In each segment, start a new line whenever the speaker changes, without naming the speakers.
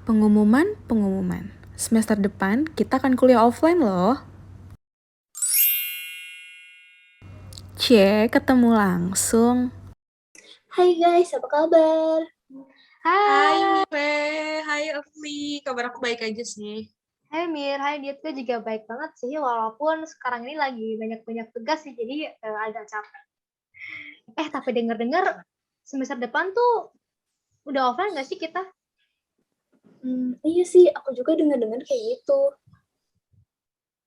Pengumuman. Semester depan kita akan kuliah offline loh. Ketemu langsung.
Hai guys, apa kabar?
Hai
Hai,
Mire, hai Afli, kabar aku baik aja sih.
hai Mir, hai Diet, gue juga baik banget sih, walaupun sekarang ini lagi banyak-banyak tugas sih, jadi agak capek. Tapi denger-dengar semester depan tuh udah offline nggak sih kita?
Iya sih, aku juga dengar-dengar kayak gitu.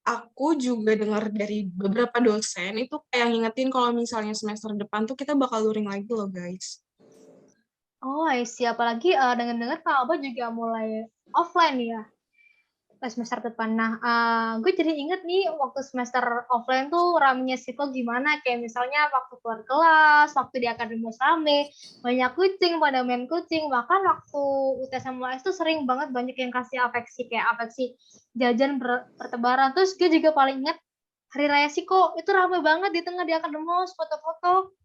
Aku juga dengar dari beberapa dosen itu kayak ngingetin kalau misalnya semester depan tuh kita bakal luring lagi loh guys.
Oh, I see. Apalagi dengar-dengar Kak Abah juga mulai offline ya semester depan. Nah, gue jadi inget nih waktu semester offline tuh ramenya Siko gimana. Kayak misalnya waktu keluar kelas, waktu di akademis rame, banyak kucing pada main kucing. Bahkan waktu UTS MUAS tuh sering banget banyak yang kasih afeksi, kayak afeksi jajan bertebaran. Terus gue juga paling inget Hari Raya Siko, itu rame banget di tengah di akademis, foto-foto.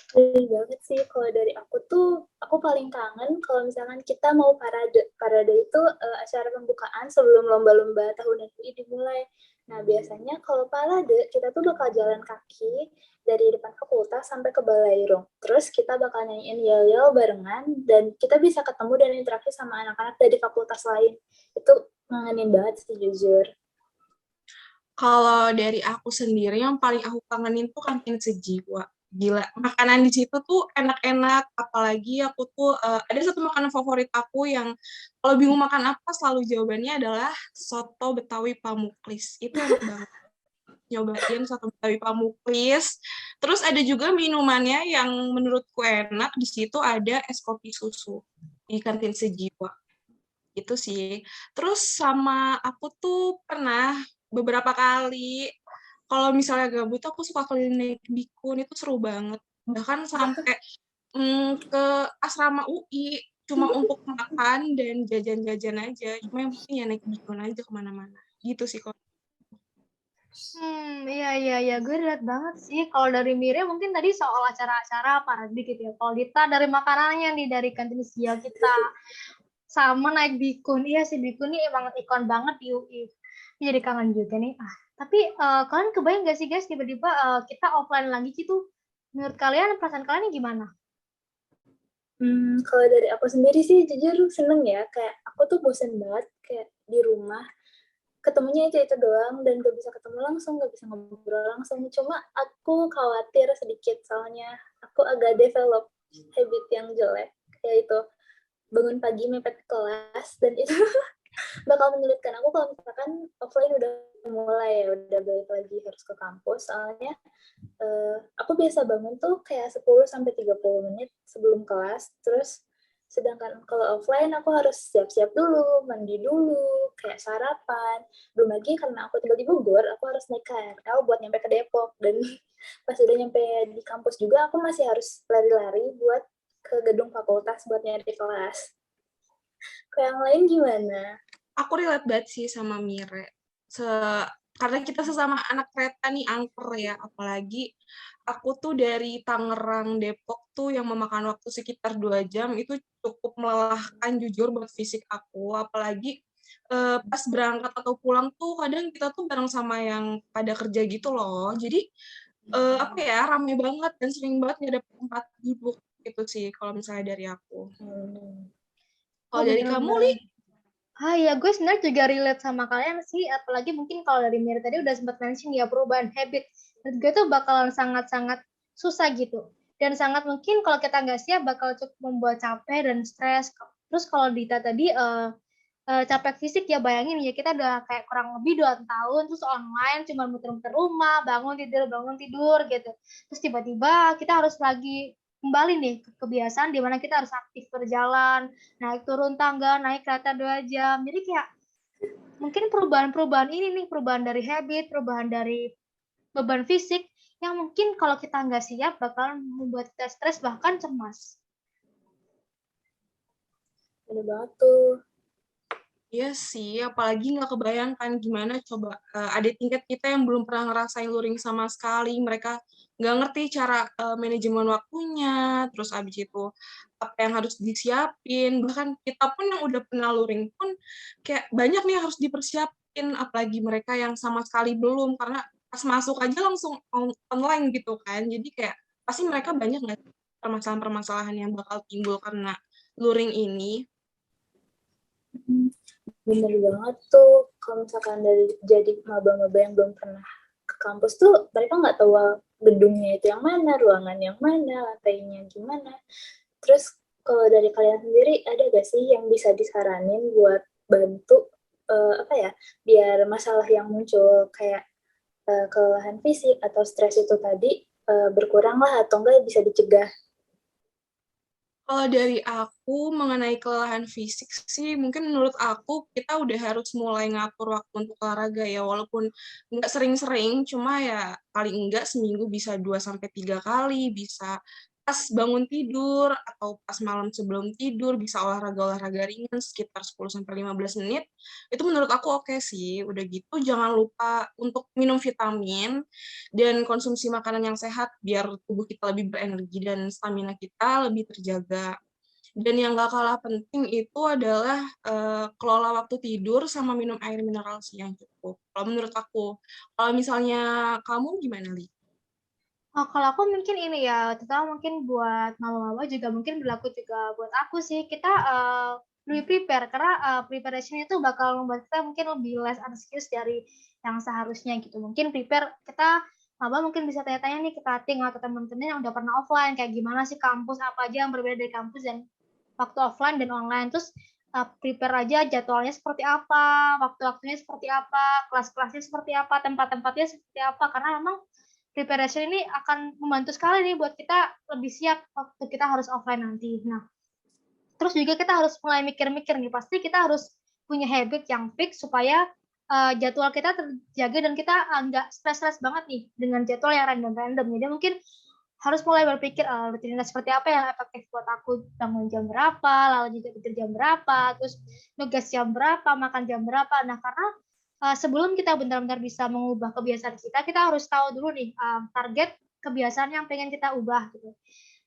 Bener banget sih, kalau dari aku paling kangen kalau misalkan kita mau parade. Parade itu acara pembukaan sebelum lomba-lomba tahunan UI dimulai. Nah, biasanya kalau parade, kita tuh bakal jalan kaki dari depan fakultas sampai ke Balairung. Terus kita bakal nyanyiin yel-yel barengan, dan kita bisa ketemu dan interaksi sama anak-anak dari fakultas lain. Itu ngangenin banget sih, jujur.
Kalau dari aku sendiri yang paling aku kangenin tuh kantin sejiwa. Gila, makanan di situ tuh enak-enak, apalagi aku tuh ada satu makanan favorit aku yang kalau bingung makan apa selalu jawabannya adalah soto Betawi Pamuklis. Itu enak banget. Nyobain soto Betawi Pamuklis. Terus ada juga minumannya yang menurutku enak, di situ ada es kopi susu di kantin sejiwa. Itu sih. Terus sama aku tuh pernah beberapa kali kalau misalnya gabut aku suka keliling naik bikun, itu seru banget. Bahkan sampai ke asrama UI cuma untuk makan dan jajan-jajan aja. Cuma yang penting ya naik bikun aja kemana-mana. Gitu sih kalau.
Iya, gue lihat banget sih. Kalau dari Mire mungkin tadi soal acara-acara parade gitu ya. Kalau Dita dari makanannya nih, dari kantin siang kita, sama naik bikun. Iya sih, bikun nih emang ikon banget di UI. Jadi kangen juga nih. Tapi kalian kebayang gak sih guys, tiba-tiba kita offline lagi gitu. Menurut kalian, perasaan kalian ini gimana?
Kalau dari aku sendiri sih jujur seneng ya, kayak aku tuh bosen banget kayak di rumah, ketemunya itu doang dan gak bisa ketemu langsung, gak bisa ngobrol langsung. Cuma aku khawatir sedikit, soalnya aku agak develop habit yang jelek, kayak itu bangun pagi mepet kelas, dan itu bakal menyulitkan aku kalau misalkan offline udah mulai ya, udah balik lagi harus ke kampus. Soalnya aku biasa bangun tuh kayak 10 sampai 30 menit sebelum kelas. Terus sedangkan kalau offline aku harus siap-siap dulu, mandi dulu, kayak sarapan. Belum lagi karena aku tinggal di Bogor, aku harus naik KRL buat nyampe ke Depok. Dan pas udah nyampe di kampus juga aku masih harus lari-lari buat ke gedung fakultas buat nyari kelas. Kayak yang lain gimana?
Aku relate banget sih sama Mire. Karena kita sesama anak kereta nih, angker ya. Apalagi aku tuh dari Tangerang, Depok tuh yang memakan waktu sekitar 2 jam, itu cukup melelahkan jujur buat fisik aku. Apalagi pas berangkat atau pulang tuh kadang kita tuh bareng sama yang pada kerja gitu loh. Jadi apa ya, rame banget dan sering banget nggak dapet tempat duduk gitu sih kalau misalnya dari aku.
Oh
Kalau dari kamu, Li?
bener-bener. Ya, gue sebenarnya juga relate sama kalian sih, apalagi mungkin kalau dari Mira tadi udah sempat mention ya perubahan habit. Menurut gue tuh bakalan sangat-sangat susah gitu. Dan sangat mungkin kalau kita nggak siap bakal cukup membuat capek dan stres. Terus kalau Dita tadi capek fisik ya, bayangin ya kita udah kayak kurang lebih 2 tahun terus online cuma muter-muter rumah, bangun tidur gitu. Terus tiba-tiba kita harus lagi kembali nih ke kebiasaan di mana kita harus aktif berjalan, naik turun tangga, naik kereta 2 jam. Jadi kayak mungkin perubahan-perubahan ini nih, perubahan dari habit, perubahan dari beban fisik yang mungkin kalau kita nggak siap bakal membuat kita stres bahkan cemas.
Bener banget tuh.
Iya sih, apalagi nggak kebayangkan gimana coba adik tingkat kita yang belum pernah ngerasain luring sama sekali, mereka nggak ngerti cara manajemen waktunya, terus abis itu apa yang harus disiapin, bahkan kita pun yang udah pernah luring pun kayak banyak nih yang harus dipersiapin, apalagi mereka yang sama sekali belum, karena pas masuk aja langsung online gitu kan, jadi kayak pasti mereka banyak nggak sih permasalahan-permasalahan yang bakal timbul karena luring ini.
Hmm, bener banget tuh kalau misalkan dari jadi maba-maba yang belum pernah ke kampus tuh mereka nggak tahu gedungnya itu yang mana, ruangan yang mana, lantainya gimana. Terus kalau dari kalian sendiri ada gak sih yang bisa disaranin buat bantu apa ya biar masalah yang muncul kayak kelelahan fisik atau stres itu tadi berkurang lah atau enggak bisa dicegah?
Kalau dari aku mengenai kelelahan fisik sih, mungkin menurut aku kita udah harus mulai ngatur waktu untuk olahraga ya, walaupun nggak sering-sering, cuma ya paling enggak seminggu bisa 2 sampai 3 kali, bisa pas bangun tidur atau pas malam sebelum tidur bisa olahraga-olahraga ringan sekitar 10 sampai 15 menit. Itu menurut aku oke sih. Udah gitu jangan lupa untuk minum vitamin dan konsumsi makanan yang sehat biar tubuh kita lebih berenergi dan stamina kita lebih terjaga. Dan yang gak kalah penting itu adalah kelola waktu tidur sama minum air mineral sih yang cukup. Kalau menurut aku, kalau misalnya kamu gimana, Li?
Oh, kalau aku mungkin ini ya, terutama mungkin buat mama-mama juga mungkin berlaku juga buat aku sih. Kita lebih prepare karena preparation itu bakal membuat kita mungkin lebih less anxious dari yang seharusnya gitu. Mungkin prepare kita maba mungkin bisa tanya-tanya nih ke cutting atau teman-teman yang udah pernah offline kayak gimana sih kampus apa aja yang berbeda dari kampus dan waktu offline dan online. Terus prepare aja jadwalnya seperti apa, waktu-waktunya seperti apa, kelas-kelasnya seperti apa, tempat-tempatnya seperti apa. Karena memang preparation ini akan membantu sekali nih buat kita lebih siap waktu kita harus offline nanti. Nah, terus juga kita harus mulai mikir-mikir nih, pasti kita harus punya habit yang fix supaya jadwal kita terjaga dan kita nggak stres-stres banget nih dengan jadwal yang random-random. Jadi mungkin harus mulai berpikir rutinitas seperti apa yang efektif buat aku, bangun jam berapa, lalu juga tidur jam berapa, terus nugas jam berapa, makan jam berapa. Nah, karena sebelum kita benar-benar bisa mengubah kebiasaan kita, kita harus tahu dulu nih target kebiasaan yang pengen kita ubah gitu.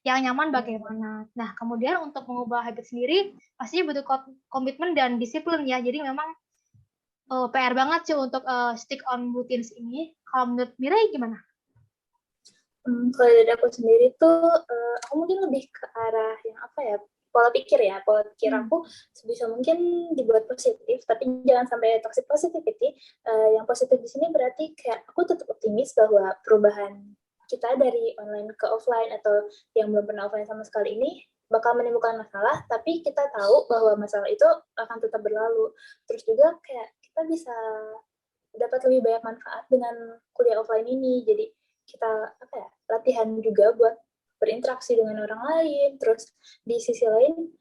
Yang nyaman bagaimana. Nah, kemudian untuk mengubah habit sendiri pasti butuh komitmen dan disiplin ya. Jadi memang PR banget sih untuk stick on routines ini. Kalau menurut Mirai gimana?
Kalau dari aku sendiri tuh, aku mungkin lebih ke arah yang apa ya, pola pikir aku sebisa mungkin dibuat positif, tapi jangan sampai toxic positivity. Yang positif di sini berarti kayak aku tetap optimis bahwa perubahan kita dari online ke offline atau yang belum pernah offline sama sekali ini bakal menimbulkan masalah, tapi kita tahu bahwa masalah itu akan tetap berlalu. Terus juga kayak kita bisa dapat lebih banyak manfaat dengan kuliah offline ini. Jadi kita apa ya, latihan juga buat berinteraksi dengan orang lain. Terus di sisi lain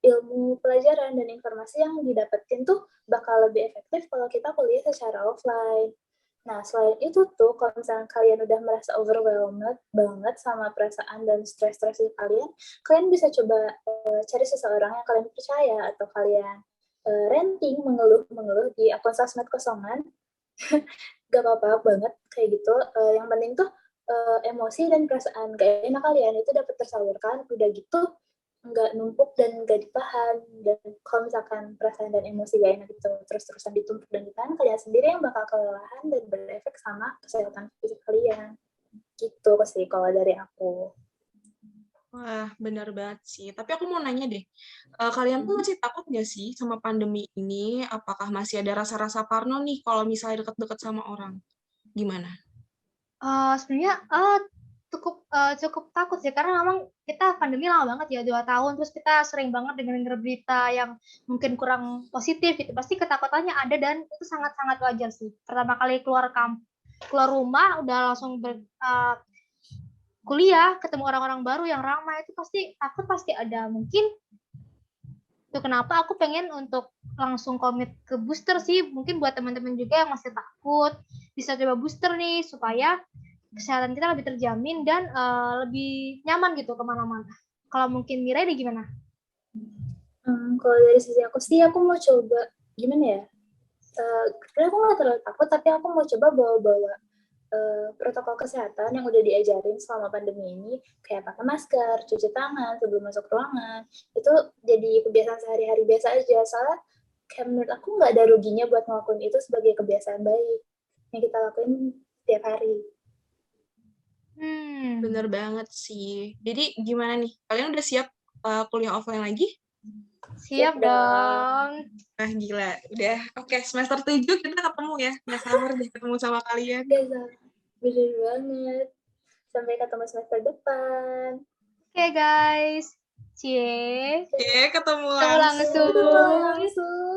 ilmu pelajaran dan informasi yang didapetin tuh bakal lebih efektif kalau kita kuliah secara offline. Nah, selain itu tuh, kalau misalnya kalian udah merasa overwhelmed banget sama perasaan dan stres-stres kalian, kalian bisa coba cari seseorang yang kalian percaya atau kalian ranting, mengeluh di akun sosmed kosongan. Gak apa-apa banget kayak gitu. Yang penting tuh emosi dan perasaan gak enak kalian itu dapat tersalurkan. Udah gitu nggak numpuk dan nggak ditahan. Dan kalau misalkan perasaan dan emosi gak enak itu terus-terusan ditumpuk dan ditahan, kalian sendiri yang bakal kelelahan dan berefek sama kesehatan fisik kalian. Gitu sih kalau dari aku.
Wah, benar banget sih. Tapi aku mau nanya deh, kalian tuh masih takut nggak sih sama pandemi ini? Apakah masih ada rasa-rasa parno nih kalau misalnya deket-deket sama orang? Gimana?
Sebenarnya cukup takut sih karena memang kita pandemi lama banget ya 2 tahun, terus kita sering banget dengar berita yang mungkin kurang positif gitu, pasti ketakutannya ada dan itu sangat-sangat wajar sih. Pertama kali keluar rumah udah langsung kuliah, ketemu orang-orang baru yang ramai, itu pasti takut, pasti ada. Mungkin itu kenapa aku pengen untuk langsung komit ke booster sih. Mungkin buat teman-teman juga yang masih takut bisa coba booster nih supaya kesehatan kita lebih terjamin dan lebih nyaman gitu kemana-mana. Kalau mungkin Mirai gimana?
Kalau dari sisi aku sih, aku mau coba gimana ya? Sebenarnya aku nggak terlalu takut, tapi aku mau coba bawa-bawa protokol kesehatan yang udah diajarin selama pandemi ini, kayak pakai masker, cuci tangan sebelum masuk ruangan. Itu jadi kebiasaan sehari-hari biasa aja. Soalnya kayak menurut aku nggak ada ruginya buat ngelakuin itu sebagai kebiasaan baik yang kita lakuin tiap hari.
Bener banget sih. Jadi gimana nih? Kalian udah siap kuliah offline lagi?
Siap dong.
Ah, gila. Udah. Oke, semester 7 kita ketemu ya. Nggak sabar deh ketemu sama kalian.
Bener banget. Sampai ketemu semester depan.
Oke guys. Cie.
Oke, ketemu
Ketemu
langsung.
langsung.
Langsung.